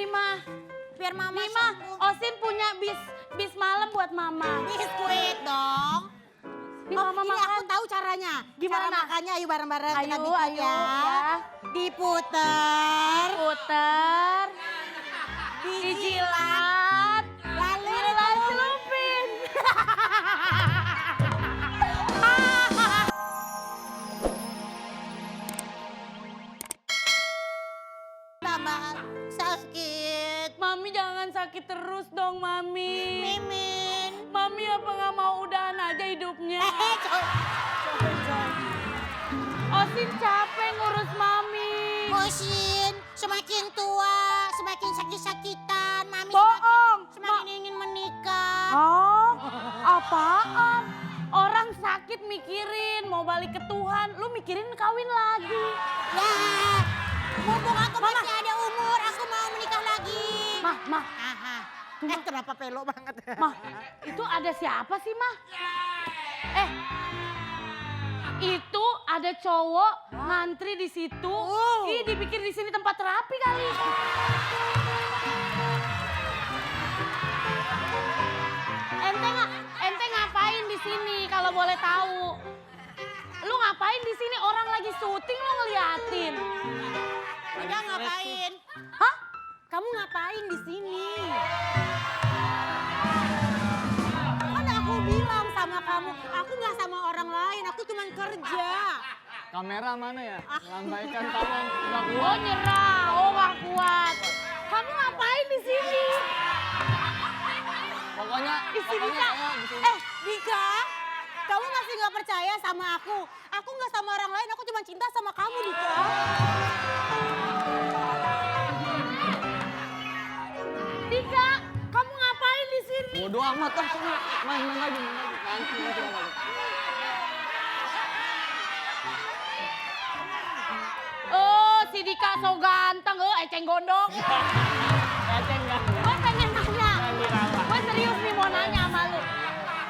Nih mah, Biar mama nih mah, sembuh. Osin punya bis malam buat mama. Biskuit dong. Nih mama ini makan. aku tahu caranya. Gimana? Cara makannya ayo bareng-bareng kita Ayo, bikin ayo, ya. ya. Diputer. Puter, dijilat, Lalu celupin. tambah sakit. Mami jangan sakit terus dong, Mami. Mimin. Mami apa nggak mau udahan aja hidupnya? Coy. Osin capek ngurus Mami. Osin, semakin tua, semakin sakit-sakitan. Mami Bohong. semakin ingin menikah. Oh, apaan? Orang sakit mikirin mau balik ke Tuhan, lu mikirin kawin lagi. Ya, mumpung aku masih ada umur, aku mau menikah lagi. Mah, Aha. Kenapa pelo banget? Mah, itu ada siapa sih, Mah? Itu ada cowok ngantri di situ. Ih, dipikir di sini tempat terapi kali. Ente ngapain di sini kalau boleh tahu? Lu ngapain di sini? Orang lagi syuting lu ngeliatin. Tidak ngapain? Hah? Kamu ngapain di sini? Kan aku bilang sama kamu, aku nggak sama orang lain, aku cuma kerja. Kamera mana ya? Lambaikan tangan, nggak Oh kuat. nyerah, oh gak kuat. Kamu ngapain di sini? Pokoknya Di sini saya Kak. di sini. Dika, kamu masih nggak percaya sama aku? Aku nggak sama orang lain, aku cuma cinta sama kamu, Dika. Dika, kamu ngapain di sini? Bodoh amat lah, sini. Main lagi. Nanti. Oh, si Dika so ganteng, eceng gondok. Eceng nggak? Gue pengen nanya, Dirawat. gue serius nih mau nanya sama lu.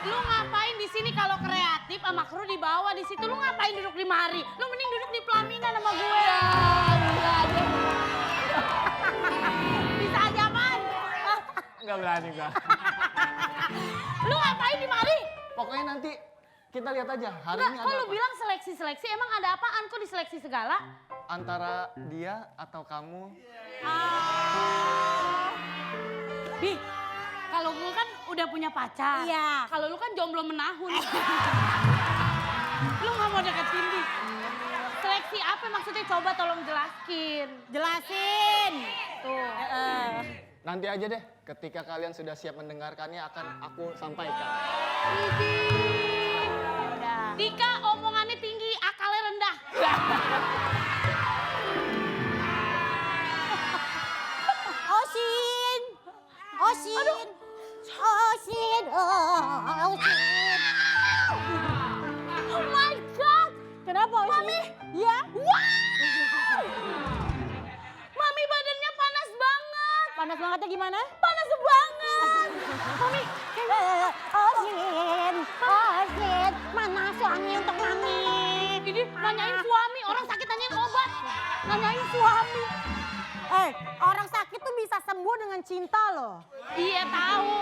Lu ngapain di sini kalau kreatif sama kru di bawah di situ? Lu ngapain duduk di mari? Lu mending duduk di pelaminan sama gue. Bisa aja apaan? Nggak berani gua. Lu ngapain di mari? Pokoknya nanti kita lihat aja. Hari Enggak, ini kok ada lu apa? bilang seleksi-seleksi? Emang ada apaan? Kok diseleksi segala? Antara dia atau kamu. Di, kalau gue kan udah punya pacar. Iya. Kalau lu kan jomblo menahun. Lu gak mau deketin di. Seleksi apa maksudnya? Coba tolong jelaskin. Jelasin. Tuh. Nanti aja deh, ketika kalian sudah siap mendengarkannya akan aku sampaikan. Dika omongannya tinggi, akalnya rendah. Osin. Osin. Osin. Osin. Oh my God. Kenapa Osin? Mami. Ya. Wow. Mami badannya panas banget. Panas bangetnya gimana? Panas banget. Mami, Osin. Osin. Mana suami untuk Mami? ini nanyain suami. Orang sakit nanyain obat. Nanyain suami. Orang sakit tuh bisa sembuh dengan cinta loh. Iya tahu.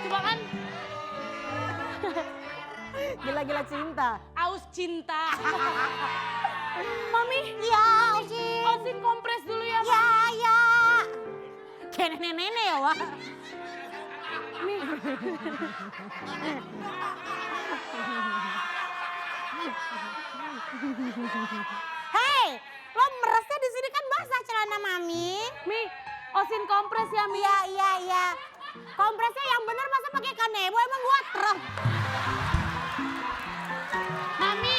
Coba kan Gila-gila cinta. aus cinta. Mami, Iya, Osin. Osin kompres dulu ya, Mami. Ya, ya. Kayak nenek-nenek ya, Wak. Hei, lo meresnya di sini kan basah celana Mami. Mi, Osin kompres ya, Mi. Iya. Kompresnya yang bener masa pakai kanebo, emang gua truk. Mami,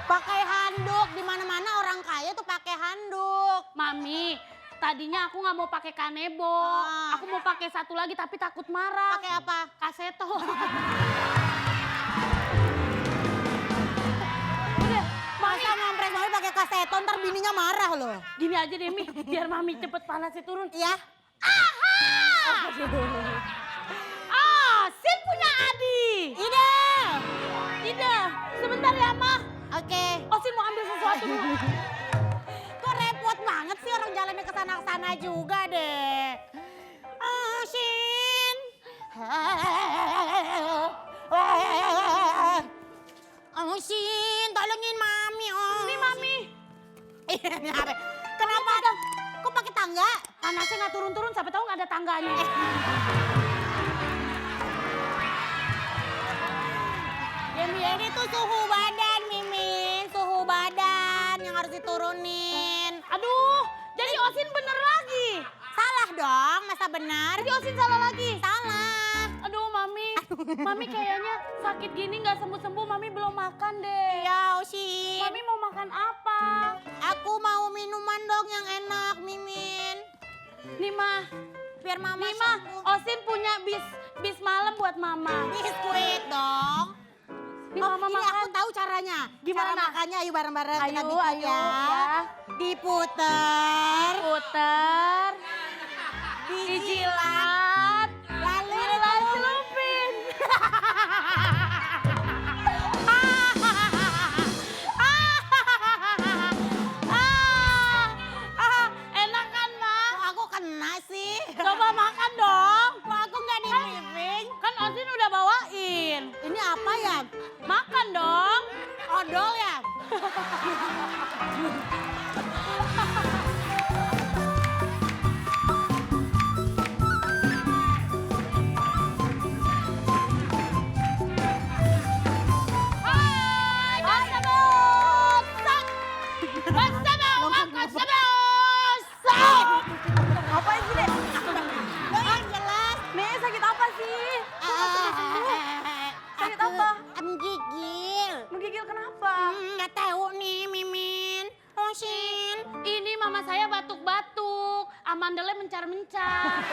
Pakai handuk, di mana-mana orang kaya tuh pakai handuk. Mami, tadinya aku nggak mau pakai kanebo. Ah. Aku mau pakai satu lagi tapi takut marah. Pakai apa? Kaseto. Udah, Masa ngompres Mami pakai kaseton, ntar bininya marah loh. gini aja deh, Mi. Biar Mami cepet panasnya turun. Iya. Osin punya Adi. Ide. Ida, sebentar ya, Ma. Oke. Osin mau ambil sesuatu dulu. Kok repot banget banget sih orang jalannya ke sana juga deh. Osin. Osin, tolongin Mami, Om. Nih Mami. Kenapa? Kok pakai tangga? Panasnya nggak turun-turun, siapa tahu nggak ada tangganya. Ini tuh suhu badan, Mimin. Suhu badan yang harus diturunin. Aduh, jadi Osin bener lagi. Salah dong, masa benar? Jadi Osin salah lagi. Salah. Aduh Mami, Mami kayaknya sakit gini nggak sembuh-sembuh. Mami belum makan deh. Ya, Osin. Mami mau makan apa? Aku mau minuman dong yang enak, Mimin. Nih Mah, Biar Mama nih Mah, sembuh. Osin punya bis malam buat Mama. Biskuit dong. Nih Mama ini makan. aku tau caranya. Gimana? Cara makannya, ayo bareng-bareng kita Ayo, bikin ayo, ya. ya. Diputer. Puter, dijilat, Lalu celupin. Enak kan, Ma? kok aku kena sih? Coba makan dong. Kok aku nggak di briefing? Kan Osin udah bawain. Ini apa ya? Makan dong. Odol ya? Hai, Kasabosok. Kasabosok. Ngapain sih, Dek? Lo yang jelas. Nih, sakit apa sih? Sakit apa? Menggigil. Menggigil kenapa? Nggak tahu nih, Mimin. Osin. Ini mama saya batuk-batuk, amandelnya mencar-mencar.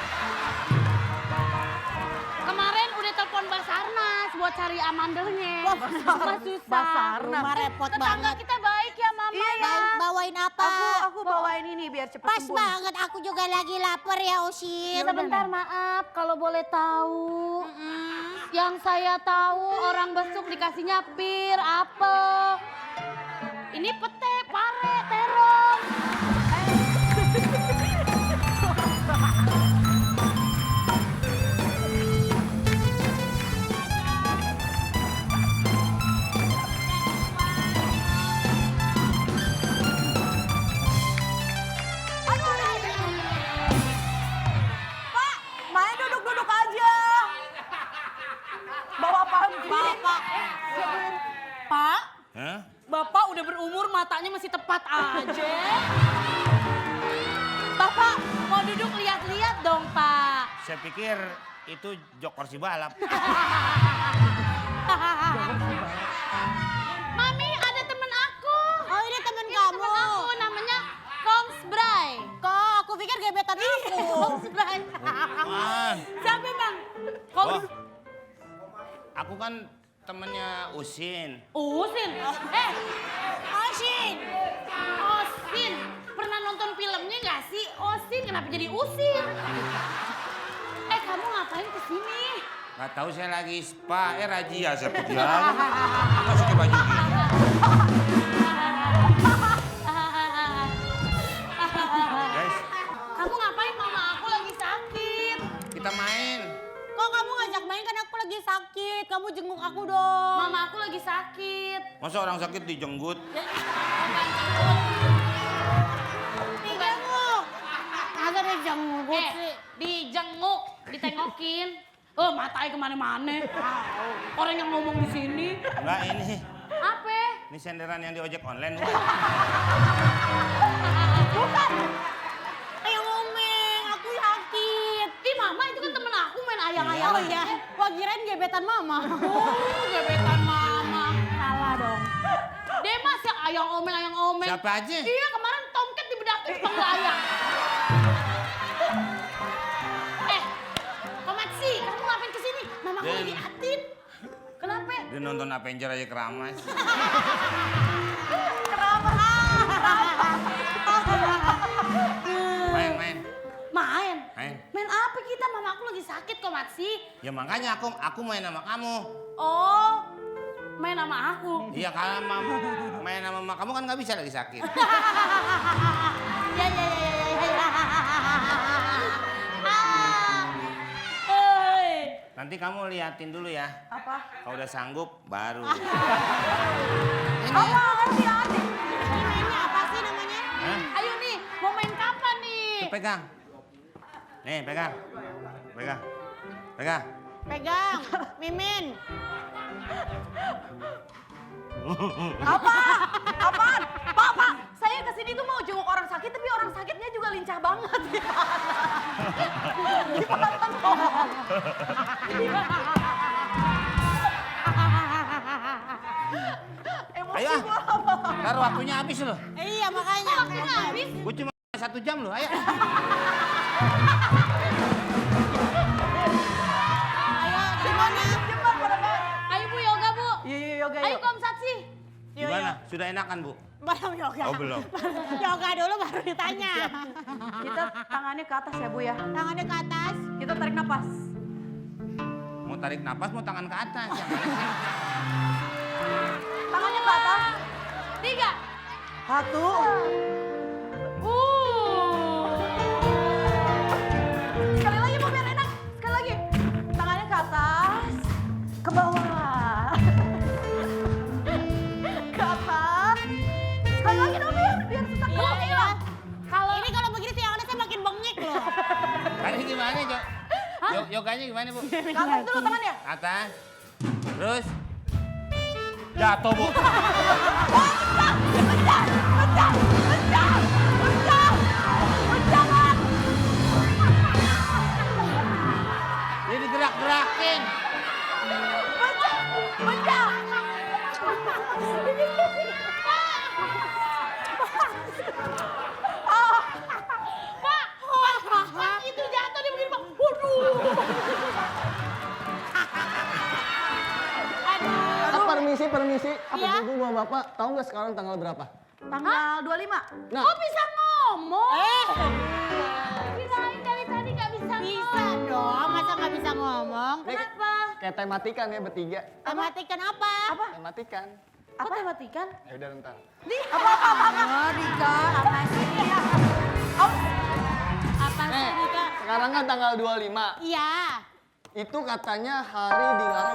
Kemarin udah telepon Basarnas buat cari amandelnya. Wah, Cuma susah. Rumah repot Tetangga banget. kita baik ya mama ya. Bawain apa? Aku bawain ini biar cepet Pas sembuh. banget, aku juga lagi lapar ya, Osin. Sebentar maaf kalau boleh tahu. Yang saya tahu orang besuk dikasihnya pir, apel. Ini pete, pare, terong. Pak, main duduk-duduk aja. Bawa apaan sih? Bapak. Pak, Hah? Bapak udah berumur matanya masih tepat aja. Bapak mau duduk lihat-lihat dong, Pak. Saya pikir itu jok kursi balap. Mami, ada temen aku. Oh, ini temen Ini kamu. temen aku namanya Kongs Bray. Kok aku pikir gebetan aku. Kongs Bray. Ah, Siapa, Bang? Kongs. oh, aku kan temennya Usin. Usin. Osin. Osin. Pernah nonton filmnya nggak sih? Osin, kenapa jadi Usin? Kamu ngapain kesini? Gak tahu saya lagi spa, razia saya putih lagi. Masukin baju gini. Guys, Kamu ngapain? Mama aku lagi sakit. kita main. Kok kamu ngajak main kan aku lagi sakit. Kamu jenguk aku dong. Mama aku lagi sakit. Masa orang sakit dijenggut? Dijenguk. Masa dijenguk sih? Dijenguk, ditengokin. Oh, matanya kemana-mana. Orang yang ngomong di sini. Enggak, ini. Apa? Ini senderan yang di ojek online. Bukan. Ayo ngomeng, aku sakit. Ih, Mama itu kan temen aku main ayang-ayang. Oh iya, wah kirain gebetan mama. Gebetan Mama. Salah dong. Demas ya ayang omeng. Siapa aja? Iya, kemarin Tomcat dibedakin panggil ayang. Komatsi, kamu ngapain kesini? Mama aku Den. lagi atin. Kenapa? Dia nonton Avenger aja keramas. Main. Main. Main. Main apa kita? Mama aku lagi sakit, Komatsi. Ya makanya aku main sama kamu. Oh, main sama aku. Iya, kalau main sama mama kamu kan nggak bisa lagi sakit. Ya, ya, ya, ya, ya. Nanti kamu liatin dulu ya. Apa? Kalau udah sanggup, baru. Apa? Hati-hati. Ini apa sih namanya? Hah? Ayo nih, mau main kapan nih? Pegang. Nih, pegang. Pegang. Pegang. Pegang, Mimin. Apa? Apaan? Pak, saya kesini tuh mau jenguk orang sakit, tapi orang sakitnya juga lincah banget. Gimana dong? Emosi Ayo. gua apa? Ntar waktunya habis loh. Iya makanya. Habis. Gue cuma 1 jam loh, ayo. Ayo, gimana? Cepat, cepat. Ayo Bu yoga Bu. Iya, yoga Ayo yuk. Kom Saksi. Gimana? Sudah enakan, Bu? Belum yoga. Oh, belum. Yoga dulu baru ditanya. Kita tangannya ke atas ya, Bu ya. Tangannya ke atas. Kita tarik napas. Mau tarik napas, mau tangan ke atas. Yang mana sih? Tangannya ke atas. 3. 1. Sekali lagi Bu biar enak. Sekali lagi. Tangannya ke atas. Ke bawah. Ke atas. Sekali lagi dong biar sesak Iya, banget. iya. Ini kalau begini tiangannya saya makin bengek loh. Tadi gimana, Jo? Yoganya gimana, Bu? Ke atas dulu tangannya. Atas. Terus. Jatuh, Bu. Jadi gerak-gerakin. Pak itu jatuh dia begini Pak. Waduh. Permisi, permisi. Iya? Ibu sama Bapak, tahu nggak sekarang tanggal berapa? Tanggal 25. Nah, Kok bisa ngomong? Eh, Kirain dari tadi nggak bisa bisa dong. Masa nggak bisa ngomong? ini Kenapa? kayak tematikan ya bertiga. Tematikan apa? Apa? Tematikan. Kok tematikan? Ya udah ntar. Oh, Rika, apa sih? Apa sih, Rika? Sekarang kan tanggal 25. Iya. Itu katanya hari dilarang